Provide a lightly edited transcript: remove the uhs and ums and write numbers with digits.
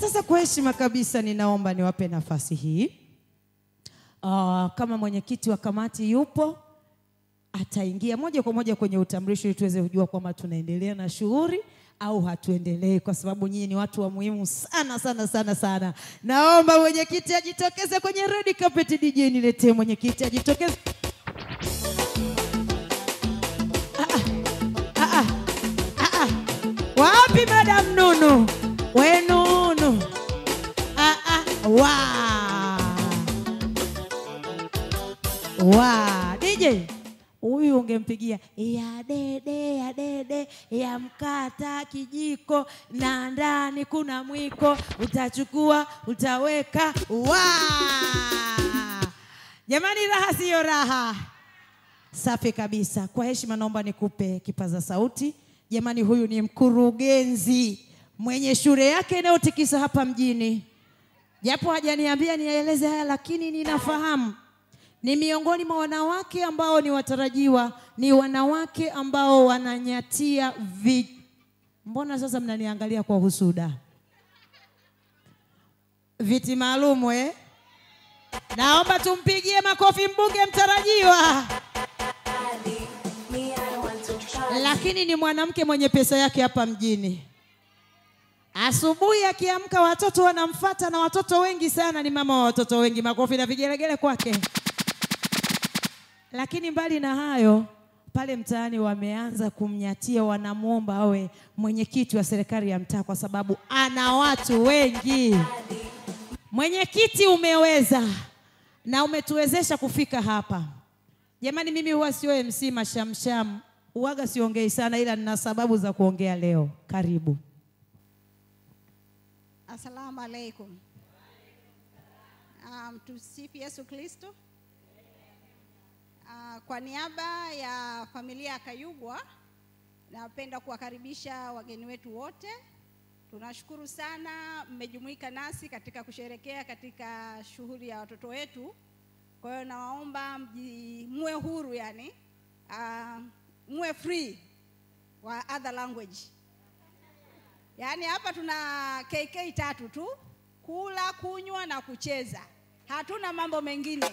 Sasa kwa heshima kabisa ninaomba niwape nafasi hii. Kama mwenyekiti wa kamati yupo, ataingia moja kwa moja kwenye utambulisho ili tuweze kujua kwamba tunaendelea na shughuli au hatuendelee, kwa sababu nyinyi ni watu wa muhimu sana sana sana sana. Naomba mwenyekiti ajitokeze kwenye red carpet. DJ niletee mwenyekiti ajitokeze. Wapi Madam Nunu? We Nunu. DJ huyu ungempigia ya dede ya mkata kijiko na ndani kuna mwiko, utachukua utaweka. Jamani, raha siyo raha. Safi kabisa. Kwa heshima naomba nikupe kipaza sauti. Jamani, huyu ni mkurugenzi mwenye shule yake inayotikisa hapa mjini. Japo hajaniambia nieleze haya, lakini ninafahamu ni miongoni mwa wanawake ambao ni watarajiwa, ni wanawake ambao wananyatia Mbona sasa mnaniangalia kwa husuda? Viti maalum Naomba tumpigie makofi mbunge mtarajiwa. Lakini ni mwanamke mwenye pesa yake hapa mjini. Asubuhi akiamka watoto wanamfuata, na watoto wengi sana, ni mama wa watoto wengi. Makofi na vigelegele kwake. Lakini mbali na hayo, pale mtaani wameanza kumnyatia, wanamuomba awe mwenyekiti wa serikali ya mtaa kwa sababu ana watu wengi. Mwenyekiti, umeweza na umetuwezesha kufika hapa. Jamani, mimi huwa sio MC mashamsham, huaga siongei sana, ila nina sababu za kuongea leo. Karibu. Asalamu alaikum. Tusifu Yesu Kristo. Kwa niaba ya familia ya Kayugwa, napenda kuwakaribisha wageni wetu wote. Tunashukuru sana mmejumuika nasi katika kusherekea katika shughuli ya watoto wetu. Kwa hiyo nawaomba muwe huru, muwe free wa other language. Hapa tuna KK 3 tu: kula, kunywa na kucheza. Hatuna mambo mengine.